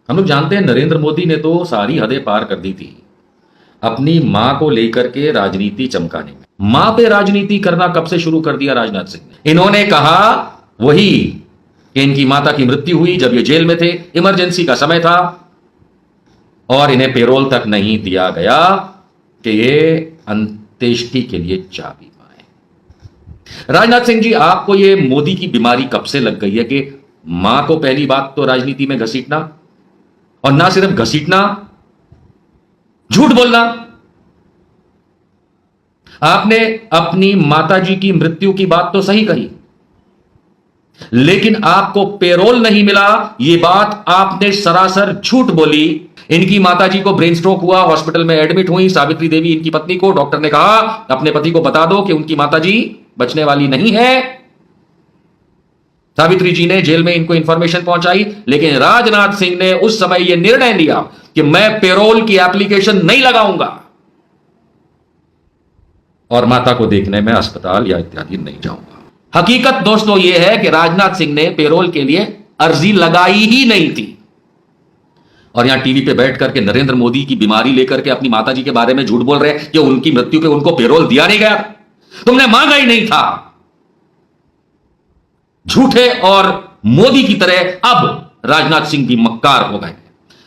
हम लोग जानते हैं नरेंद्र मोदी ने तो सारी हदें पार कर दी थी अपनी मां को लेकर के राजनीति चमकाने में। मां पे राजनीति करना कब से शुरू कर दिया राजनाथ सिंह ने? इन्होंने कहा वही कि इनकी माता की मृत्यु हुई जब ये जेल में थे, इमरजेंसी का समय था और इन्हें पेरोल तक नहीं दिया गया कि ये अंत्येष्टि के लिए जा भी पाए। राजनाथ सिंह जी, आपको ये मोदी की बीमारी कब से लग गई है कि मां को पहली बात तो राजनीति में घसीटना, और ना सिर्फ घसीटना, झूठ बोलना। आपने अपनी माताजी की मृत्यु की बात तो सही कही, लेकिन आपको पेरोल नहीं मिला, यह बात आपने सरासर झूठ बोली। इनकी माताजी को ब्रेन स्ट्रोक हुआ, हॉस्पिटल में एडमिट हुई सावित्री देवी इनकी पत्नी को। डॉक्टर ने कहा अपने पति को बता दो कि उनकी माताजी बचने वाली नहीं है। सावित्री जी ने जेल में इनको इंफॉर्मेशन पहुंचाई, लेकिन राजनाथ सिंह ने उस समय यह निर्णय लिया कि मैं पेरोल की एप्लीकेशन नहीं लगाऊंगा और माता को देखने में अस्पताल या इत्यादि नहीं जाऊंगा। हकीकत दोस्तों यह है कि राजनाथ सिंह ने पेरोल के लिए अर्जी लगाई ही नहीं थी, और यहां टीवी पे बैठ करके नरेंद्र मोदी की बीमारी लेकर के अपनी माताजी के बारे में झूठ बोल रहे हैं कि उनकी मृत्यु पे उनको पेरोल दिया नहीं गया, तुमने मांगा ही नहीं था। झूठे और मोदी की तरह अब राजनाथ सिंह भी मक्कार हो गए,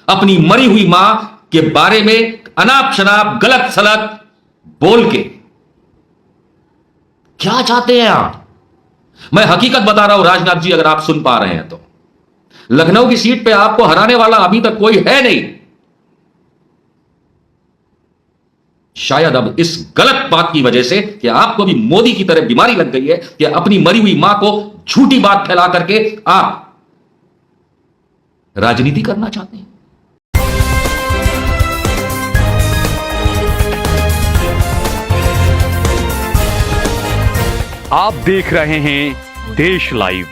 अपनी मरी हुई मां के बारे में अनाप शनाप गलत सलत बोल के। क्या चाहते हैं आप? मैं हकीकत बता रहा हूं राजनाथ जी, अगर आप सुन पा रहे हैं तो लखनऊ की सीट पे आपको हराने वाला अभी तक कोई है नहीं। शायद अब इस गलत बात की वजह से कि आपको भी मोदी की तरह बीमारी लग गई है कि अपनी मरी हुई मां को झूठी बात फैला करके आप राजनीति करना चाहते हैं। आप देख रहे हैं देश लाइव,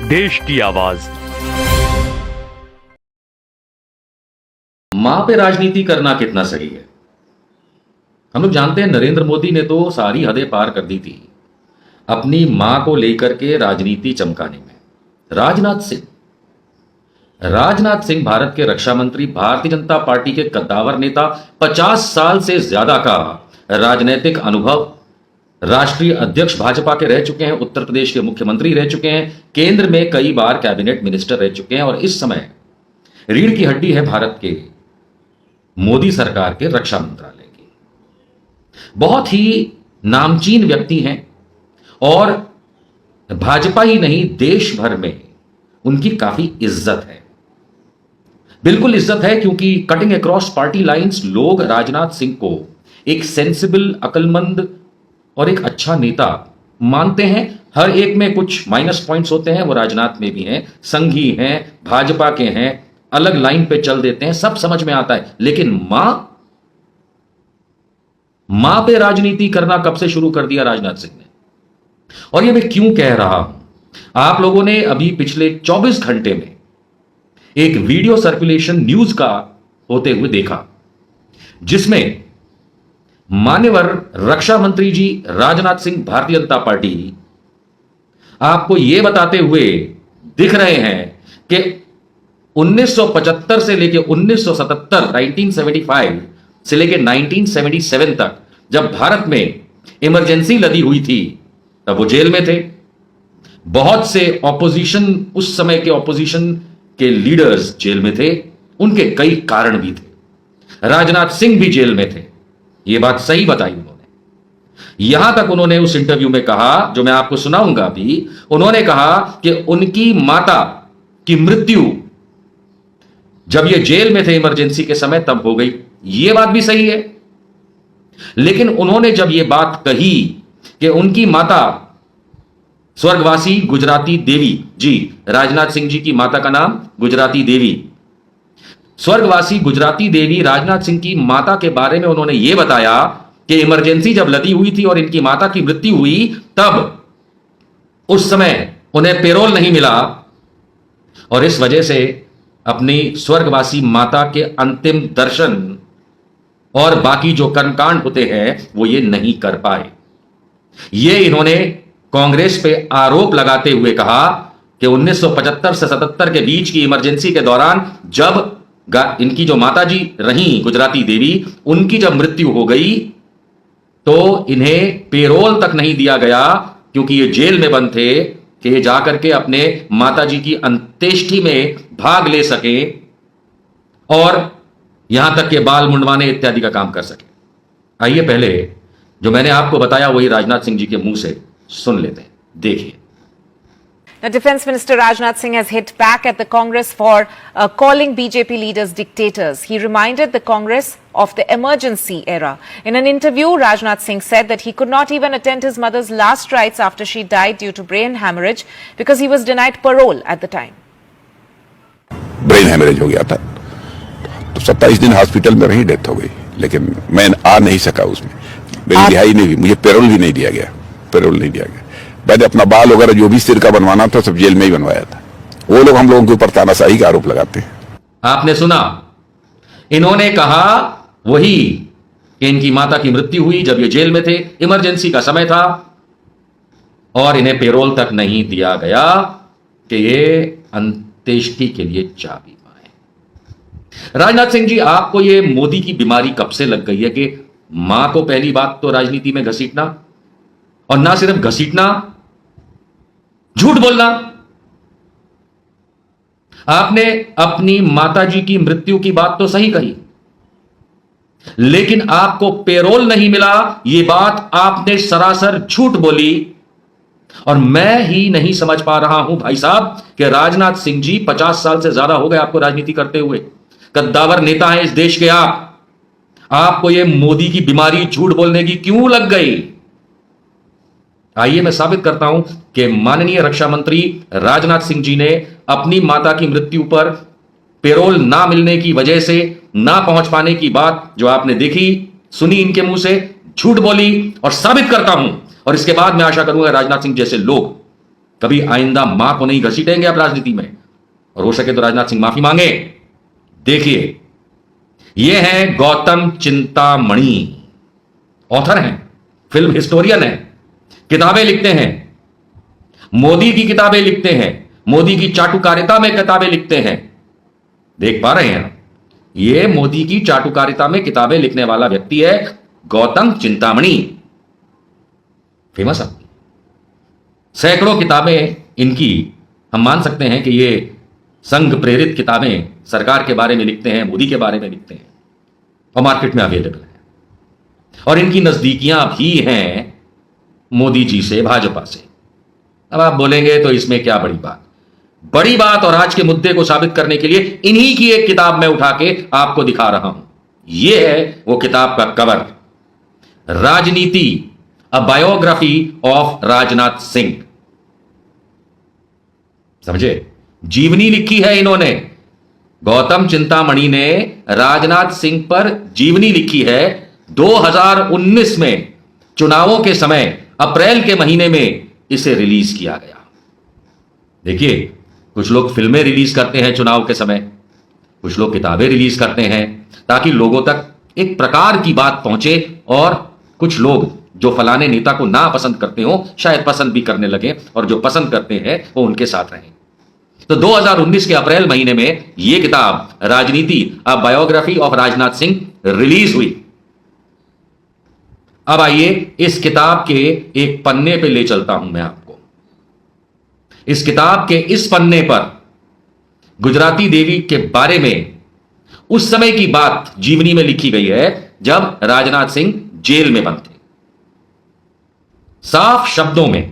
देश की आवाज। मां पे राजनीति करना कितना सही है? हम लोग जानते हैं नरेंद्र मोदी ने तो सारी हदें पार कर दी थी अपनी मां को लेकर के राजनीति चमकाने में। राजनाथ सिंह भारत के रक्षा मंत्री, भारतीय जनता पार्टी के कद्दावर नेता, 50 साल से ज्यादा का राजनीतिक अनुभव, राष्ट्रीय अध्यक्ष भाजपा के रह चुके हैं, उत्तर प्रदेश के मुख्यमंत्री रह चुके हैं, केंद्र में कई बार कैबिनेट मिनिस्टर रह चुके हैं, और इस समय रीढ़ की हड्डी है भारत के मोदी सरकार के रक्षा मंत्रालय की। बहुत ही नामचीन व्यक्ति हैं और भाजपा ही नहीं देश भर में उनकी काफी इज्जत है। बिल्कुल इज्जत है, क्योंकि कटिंग अक्रॉस पार्टी लाइंस लोग राजनाथ सिंह को एक सेंसिबल, अक्लमंद और एक अच्छा नेता मानते हैं। हर एक में कुछ माइनस पॉइंट्स होते हैं, वो राजनाथ में भी हैं, संघी हैं, भाजपा के हैं, अलग लाइन पे चल देते हैं, सब समझ में आता है। लेकिन मां पे राजनीति करना कब से शुरू कर दिया राजनाथ सिंह ने? और ये मैं क्यों कह रहा हूं? आप लोगों ने अभी पिछले 24 घंटे में एक वीडियो सर्कुलेशन न्यूज का होते हुए देखा, जिसमें मान्यवर रक्षा मंत्री जी राजनाथ सिंह, भारतीय जनता पार्टी, आपको यह बताते हुए दिख रहे हैं कि 1975 से लेकर 1977, 1975 से लेकर 1977 तक जब भारत में इमरजेंसी लदी हुई थी, तब वो जेल में थे। बहुत से ऑपोजिशन, उस समय के ऑपोजिशन के लीडर्स जेल में थे, उनके कई कारण भी थे। राजनाथ सिंह भी जेल में थे, ये बात सही बताई उन्होंने। यहां तक उन्होंने उस इंटरव्यू में कहा, जो मैं आपको सुनाऊंगा अभी, उन्होंने कहा कि उनकी माता की मृत्यु जब ये जेल में थे इमरजेंसी के समय तब हो गई। ये बात भी सही है, लेकिन उन्होंने जब ये बात कही कि उनकी माता स्वर्गवासी गुजराती देवी जी, राजनाथ सिंह जी की माता का नाम गुजराती देवी, स्वर्गवासी गुजराती देवी राजनाथ सिंह की माता के बारे में उन्होंने यह बताया कि इमरजेंसी जब लदी हुई थी और इनकी माता की मृत्यु हुई, तब उस समय उन्हें पेरोल नहीं मिला और इस वजह से अपनी स्वर्गवासी माता के अंतिम दर्शन और बाकी जो कर्मकांड होते हैं वो ये नहीं कर पाए। ये इन्होंने कांग्रेस पे आरोप लगाते हुए कहा कि 1975 से 77 के बीच की इमरजेंसी के दौरान जब इनकी जो माताजी रही गुजराती देवी, उनकी जब मृत्यु हो गई तो इन्हें पेरोल तक नहीं दिया गया, क्योंकि ये जेल में बंद थे कि ये जाकर के अपने माताजी की अंत्येष्टि में भाग ले सके और यहां तक के बाल मुंडवाने इत्यादि का काम कर सके। आइए पहले जो मैंने आपको बताया वही राजनाथ सिंह जी के मुंह से सुन लेते हैं, देखिए। Now, Defence Minister Rajnath Singh has hit back at the Congress for calling BJP leaders dictators. He reminded the Congress of the emergency era. In an interview, Rajnath Singh said that he could not even attend his mother's last rites after she died due to brain hemorrhage because he was denied parole at the time. Brain haemorrhage हो गया था, तो 27 दिन hospital में रही, death हो गई, लेकिन मैं आ नहीं सका उसमें, मेरी रिहाई नहीं हुई, मुझे पेरोल भी नहीं दिया गया, पेरोल नहीं दिया गया। मैंने अपना बाल वगैरह जो भी सिर का बनवाना था सब जेल में ही बनवाया था। वो लोग हम लोगों के ऊपर तानाशाही का आरोप लगाते हैं। आपने सुना, इन्होंने कहा वही कि इनकी माता की मृत्यु हुई जब ये जेल में थे, इमरजेंसी का समय था और इन्हें पेरोल तक नहीं दिया गया कि ये अंत्येष्टि के लिए जा भी पाए। राजनाथ सिंह जी, आपको ये मोदी की बीमारी कब से लग गई है कि मां को पहली बात तो राजनीति में घसीटना, और ना सिर्फ घसीटना, झूठ बोलना। आपने अपनी माताजी की मृत्यु की बात तो सही कही, लेकिन आपको पेरोल नहीं मिला, यह बात आपने सरासर झूठ बोली। और मैं ही नहीं समझ पा रहा हूं भाई साहब कि राजनाथ सिंह जी 50 साल से ज्यादा हो गए आपको राजनीति करते हुए, कद्दावर नेता हैं इस देश के आपको यह मोदी की बीमारी झूठ बोलने की क्यों लग गई? आइए मैं साबित करता हूं कि माननीय रक्षा मंत्री राजनाथ सिंह जी ने अपनी माता की मृत्यु पर पेरोल ना मिलने की वजह से ना पहुंच पाने की बात जो आपने देखी, सुनी इनके मुंह से, झूठ बोली और साबित करता हूं। और इसके बाद मैं आशा करूंगा राजनाथ सिंह जैसे लोग कभी आइंदा मां को नहीं घसीटेंगे अब राजनीति में, और हो सके तो राजनाथ सिंह माफी मांगे। देखिए, ये हैं गौतम चिंतामणि, ऑथर हैं, फिल्म हिस्टोरियन हैं, किताबें लिखते हैं, मोदी की किताबें लिखते हैं, मोदी की चाटुकारिता में किताबें लिखते हैं। देख पा रहे हैं, ये मोदी की चाटुकारिता में किताबें लिखने वाला व्यक्ति है गौतम चिंतामणि, फेमस है। सैकड़ों किताबें इनकी, हम मान सकते हैं कि ये संघ प्रेरित किताबें सरकार के बारे में लिखते हैं, मोदी के बारे में लिखते हैं और मार्केट में अवेलेबल है। और इनकी नजदीकियां भी हैं मोदी जी से, भाजपा से। अब आप बोलेंगे तो इसमें क्या बड़ी बात? बड़ी बात, और आज के मुद्दे को साबित करने के लिए इन्हीं की एक किताब मैं उठा के आपको दिखा रहा हूं। यह है वो किताब का कवर, राजनीति, अ बायोग्राफी ऑफ राजनाथ सिंह। समझे? जीवनी लिखी है इन्होंने, गौतम चिंतामणि ने राजनाथ सिंह पर जीवनी लिखी है। 2019 में चुनावों के समय अप्रैल के महीने में इसे रिलीज किया गया। देखिए, कुछ लोग फिल्में रिलीज करते हैं चुनाव के समय, कुछ लोग किताबें रिलीज करते हैं ताकि लोगों तक एक प्रकार की बात पहुंचे, और कुछ लोग जो फलाने नेता को ना पसंद करते हो शायद पसंद भी करने लगे, और जो पसंद करते हैं वो उनके साथ रहें। तो 2019 के अप्रैल महीने में यह किताब राजनीति, अ biography of Rajnath Singh release हुई। अब आइए इस किताब के एक पन्ने पे ले चलता हूं मैं आपको। इस किताब के इस पन्ने पर गुजराती देवी के बारे में उस समय की बात जीवनी में लिखी गई है जब राजनाथ सिंह जेल में बंद थे, साफ शब्दों में।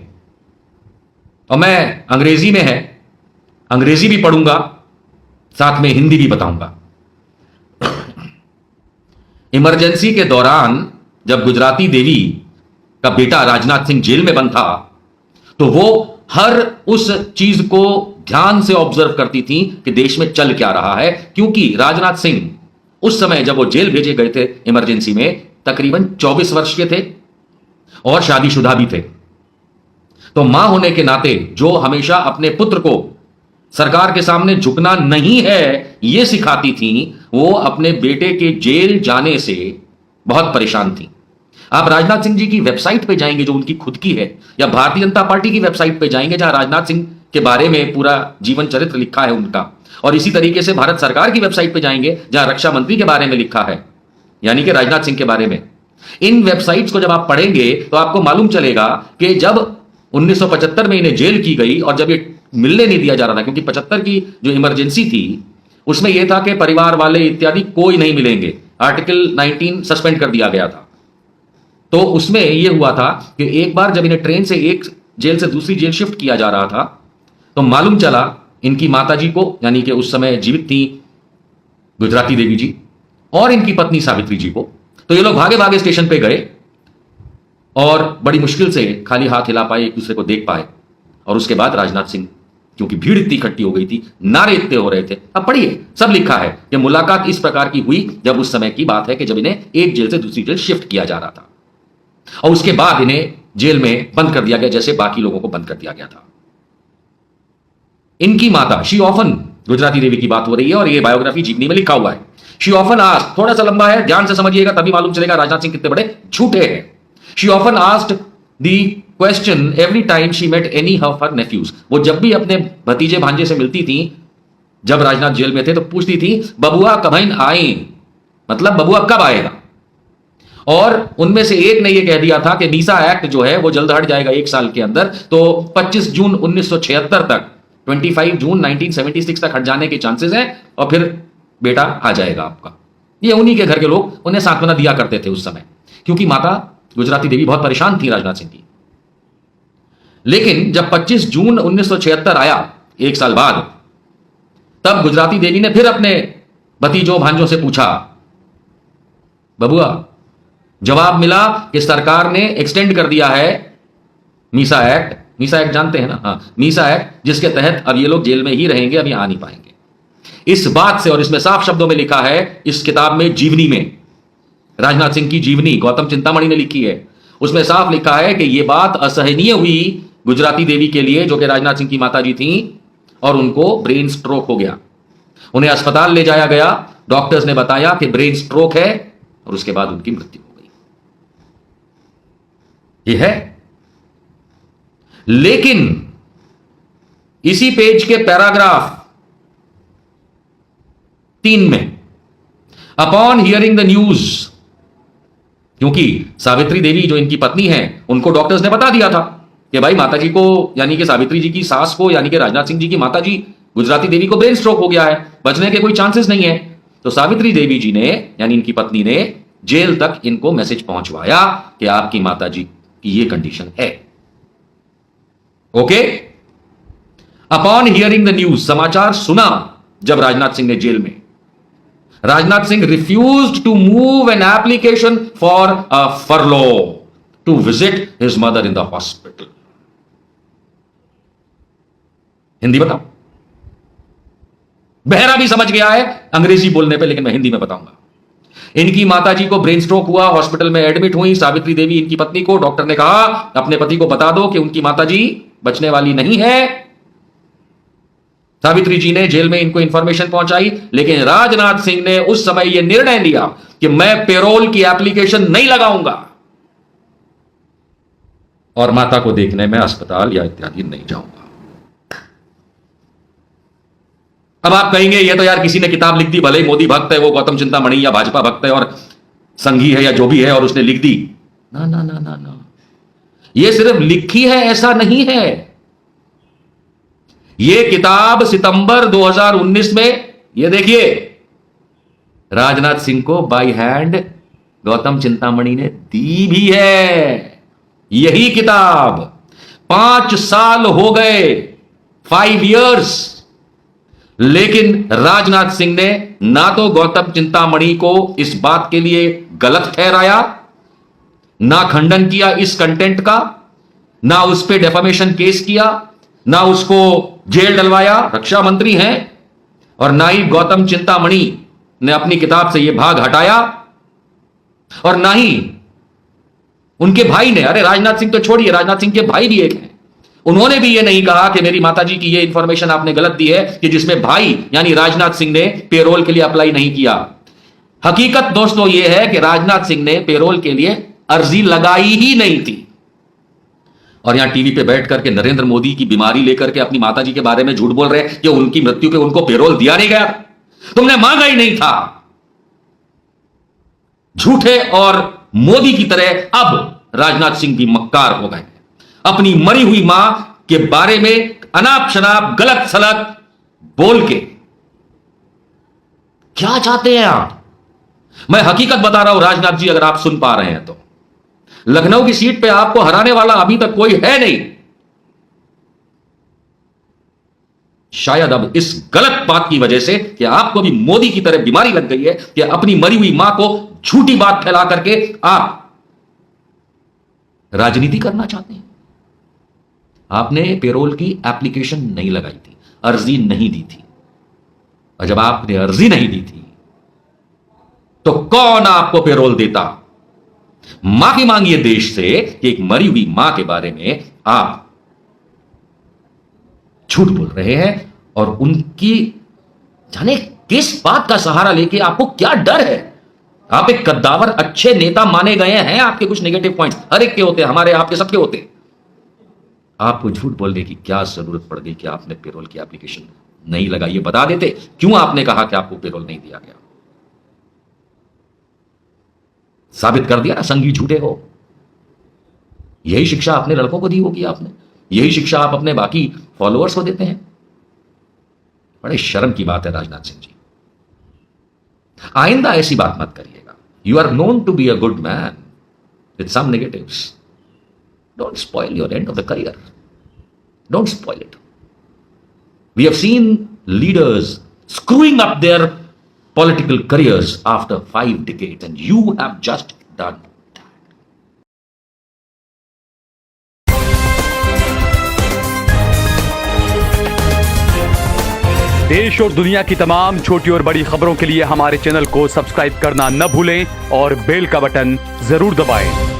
और मैं अंग्रेजी में है, अंग्रेजी भी पढ़ूंगा, साथ में हिंदी भी बताऊंगा। इमरजेंसी के दौरान जब गुजराती देवी का बेटा राजनाथ सिंह जेल में बंद था, तो वो हर उस चीज को ध्यान से ऑब्जर्व करती थी कि देश में चल क्या रहा है, क्योंकि राजनाथ सिंह उस समय जब वो जेल भेजे गए थे इमरजेंसी में तकरीबन 24 वर्ष के थे और शादीशुदा भी थे। तो मां होने के नाते जो हमेशा अपने पुत्र को सरकार के सामने झुकना नहीं है यह सिखाती थी, वो अपने बेटे के जेल जाने से बहुत परेशान थी। आप राजनाथ सिंह जी की वेबसाइट पे जाएंगे जो उनकी खुद की है, या भारतीय जनता पार्टी की वेबसाइट पे जाएंगे जहां राजनाथ सिंह के बारे में पूरा जीवन चरित्र लिखा है उनका, और इसी तरीके से भारत सरकार की वेबसाइट पे जाएंगे जहां रक्षा मंत्री के बारे में लिखा है, यानी कि राजनाथ सिंह के बारे में। इन वेबसाइट्स को जब आप पढ़ेंगे तो आपको मालूम चलेगा कि जब 1975 में इन्हें जेल की गई और जब ये मिलने नहीं दिया जा रहा था, क्योंकि 75 की जो इमरजेंसी थी उसमें यह था कि परिवार वाले इत्यादि कोई नहीं मिलेंगे, आर्टिकल 19 सस्पेंड कर दिया गया था। तो उसमें यह हुआ था कि एक बार जब इन्हें ट्रेन से एक जेल से दूसरी जेल शिफ्ट किया जा रहा था तो मालूम चला इनकी माताजी को, यानी कि उस समय जीवित थी गुजराती देवी जी, और इनकी पत्नी सावित्री जी को। तो ये लोग भागे भागे स्टेशन पे गए और बड़ी मुश्किल से खाली हाथ हिला पाए, एक दूसरे को देख पाए। और उसके बाद राजनाथ सिंह, क्योंकि भीड़ इतनी इकट्ठी हो गई थी, नारे इतने हो रहे थे, अब पढ़िए सब लिखा है कि मुलाकात इस प्रकार की हुई जब उस समय की बात है कि जब इन्हें एक जेल से दूसरी जेल शिफ्ट किया जा रहा था, और उसके बाद इन्हें जेल में बंद कर दिया गया जैसे बाकी लोगों को बंद कर दिया गया था। इनकी माता शी ऑफन, गुजराती देवी की बात हो रही है और यह बायोग्राफी जीवनी में लिखा हुआ है। शी ऑफन आस्क्ड, थोड़ा सा लंबा है, ध्यान से समझिएगा तभी मालूम चलेगा राजनाथ सिंह कितने बड़े झूठे हैं। She often asked the question every time she met any of her nephews. वो जब भी अपने भतीजे भांजे से मिलती थी, जब राजनाथ जेल में थे, तो पूछती थी बबुआ कब आई, मतलब बबुआ कब आएगा। और उनमें से एक ने यह कह दिया था कि मीसा एक्ट जो है वो जल्द हट जाएगा 1 साल के अंदर, तो 25 जून 1976 तक, 25 जून 1976 तक हट जाने के चांसेस हैं और फिर बेटा आ जाएगा आपका। ये उन्हीं के घर के लोग उन्हें सांत्वना दिया करते थे उस समय, क्योंकि माता गुजराती देवी बहुत परेशान थी राजनाथ सिंह की। लेकिन जब 25 जून 1976 आया, 1 साल बाद, तब गुजराती देवी ने फिर अपने भतीजों भांजों से पूछा, बबुआ, जवाब मिला कि सरकार ने एक्सटेंड कर दिया है मीसा एक्ट। मीसा एक्ट जानते हैं ना? हाँ, मीसा एक्ट, जिसके तहत अब ये लोग जेल में ही रहेंगे, अभी आ नहीं पाएंगे। इस बात से, और इसमें साफ शब्दों में लिखा है इस किताब में, जीवनी में, राजनाथ सिंह की जीवनी गौतम चिंतामणि ने लिखी है, उसमें साफ लिखा है कि यह बात असहनीय हुई गुजराती देवी के लिए, जो कि राजनाथ सिंह की माताजी थी, और उनको ब्रेन स्ट्रोक हो गया। उन्हें अस्पताल ले जाया गया, डॉक्टर्स ने बताया कि ब्रेन स्ट्रोक है, और उसके बाद उनकी मृत्यु हो गई। यह है। लेकिन इसी पेज के पैराग्राफ 3 में, अपॉन हियरिंग द न्यूज, क्योंकि सावित्री देवी जो इनकी पत्नी है, उनको डॉक्टर्स ने बता दिया था कि भाई माताजी को, यानी कि सावित्री जी की सास को, यानी कि राजनाथ सिंह जी की माताजी गुजराती देवी को ब्रेन स्ट्रोक हो गया है, बचने के कोई चांसेस नहीं है। तो सावित्री देवी जी ने, यानी इनकी पत्नी ने, जेल तक इनको मैसेज पहुंचवाया कि आपकी माताजी की ये कंडीशन है। Okay, upon hearing the news, समाचार सुना जब राजनाथ सिंह ने जेल में, Rajnath Singh refused to move an application for a furlough to visit his mother in the hospital. Hindi बताओ, बहरा भी समझ गया है अंग्रेजी बोलने पे, लेकिन मैं हिंदी में बताऊंगा। इनकी माताजी को ब्रेन स्ट्रोक हुआ, हॉस्पिटल में एडमिट हुई सावित्री देवी इनकी पत्नी को। डॉक्टर ने कहा अपने पति को बता दो कि उनकी माताजी बचने वाली नहीं है। सावित्री जी ने जेल में इनको इंफॉर्मेशन पहुंचाई, लेकिन राजनाथ सिंह ने उस समय यह निर्णय लिया कि मैं पेरोल की एप्लीकेशन नहीं लगाऊंगा और माता को देखने में अस्पताल या इत्यादि नहीं जाऊंगा। अब आप कहेंगे ये तो यार किसी ने किताब लिख दी, भले ही मोदी भक्त है, वो गौतम चिंतामणि या भाजपा भक्त है और संघी है या जो भी है, और उसने लिख दी। ना ना ना ना ना, ये सिर्फ लिखी है ऐसा नहीं है। ये किताब सितंबर 2019 में, ये देखिए, राजनाथ सिंह को बाय हैंड गौतम चिंतामणि ने दी भी है। यही किताब 5 साल हो गए, 5 years, लेकिन राजनाथ सिंह ने ना तो गौतम चिंतामणि को इस बात के लिए गलत ठहराया, ना खंडन किया इस कंटेंट का, ना उस पर डेफामेशन केस किया, ना उसको जेल डलवाया, रक्षा मंत्री हैं, और ना ही गौतम चिंतामणि ने अपनी किताब से यह भाग हटाया, और ना ही उनके भाई ने, अरे राजनाथ सिंह तो छोड़िए, राजनाथ सिंह के भाई भी एक हैं, उन्होंने भी यह नहीं कहा कि मेरी माताजी की यह इंफॉर्मेशन आपने गलत दी है, कि जिसमें भाई यानी राजनाथ सिंह ने पेरोल के लिए अप्लाई नहीं किया। हकीकत दोस्तों यह है कि राजनाथ सिंह ने पेरोल के लिए अर्जी लगाई ही नहीं थी, और यहां टीवी पे बैठ करके नरेंद्र मोदी की बीमारी लेकर के अपनी माताजी के बारे में झूठ बोल रहे हैं कि उनकी मृत्यु पे उनको पेरोल दिया नहीं गया, तुमने मांगा ही नहीं था। झूठे और मोदी की तरह अब राजनाथ सिंह भी मक्कार हो गए, अपनी मरी हुई मां के बारे में अनाप शनाप गलत सलत बोल के। क्या चाहते हैं आप? मैं हकीकत बता रहा हूं राजनाथ जी, अगर आप सुन पा रहे हैं तो लखनऊ की सीट पे आपको हराने वाला अभी तक कोई है नहीं। शायद अब इस गलत बात की वजह से कि आपको भी मोदी की तरह बीमारी लग गई है कि अपनी मरी हुई मां को झूठी बात फैला करके आप राजनीति करना चाहते हैं। आपने पेरोल की एप्लीकेशन नहीं लगाई थी, अर्जी नहीं दी थी, और जब आपने अर्जी नहीं दी थी तो कौन आपको पेरोल देता? माफी मांगिए देश से कि एक मरी हुई मां के बारे में आप झूठ बोल रहे हैं, और उनकी जाने किस बात का सहारा लेके आपको क्या डर है? आप एक कद्दावर अच्छे नेता माने गए हैं, आपके कुछ नेगेटिव पॉइंट्स हर एक के होते हैं, हमारे आपके सबके होते हैं। आपको झूठ बोलने की क्या जरूरत पड़ गई कि आपने पेरोल की एप्लीकेशन नहीं लगाई? ये बता देते क्यों आपने कहा कि आपको पेरोल नहीं दिया गया। साबित कर दिया ना, संगी झूठे हो। यही शिक्षा अपने लड़कों को दी होगी आपने, यही शिक्षा आप अपने बाकी फॉलोअर्स को देते हैं। बड़े शर्म की बात है राजनाथ सिंह जी, आइंदा ऐसी बात मत करिएगा। You are known to be a good man with some negatives. Don't spoil your end of the career, don't spoil it. We have seen leaders screwing up their political careers after 5 decades, and you have just done that. देश और दुनिया की तमाम छोटी और बड़ी खबरों के लिए हमारे चैनल को सब्सक्राइब करना न भूलें और बेल का बटन जरूर दबाएं।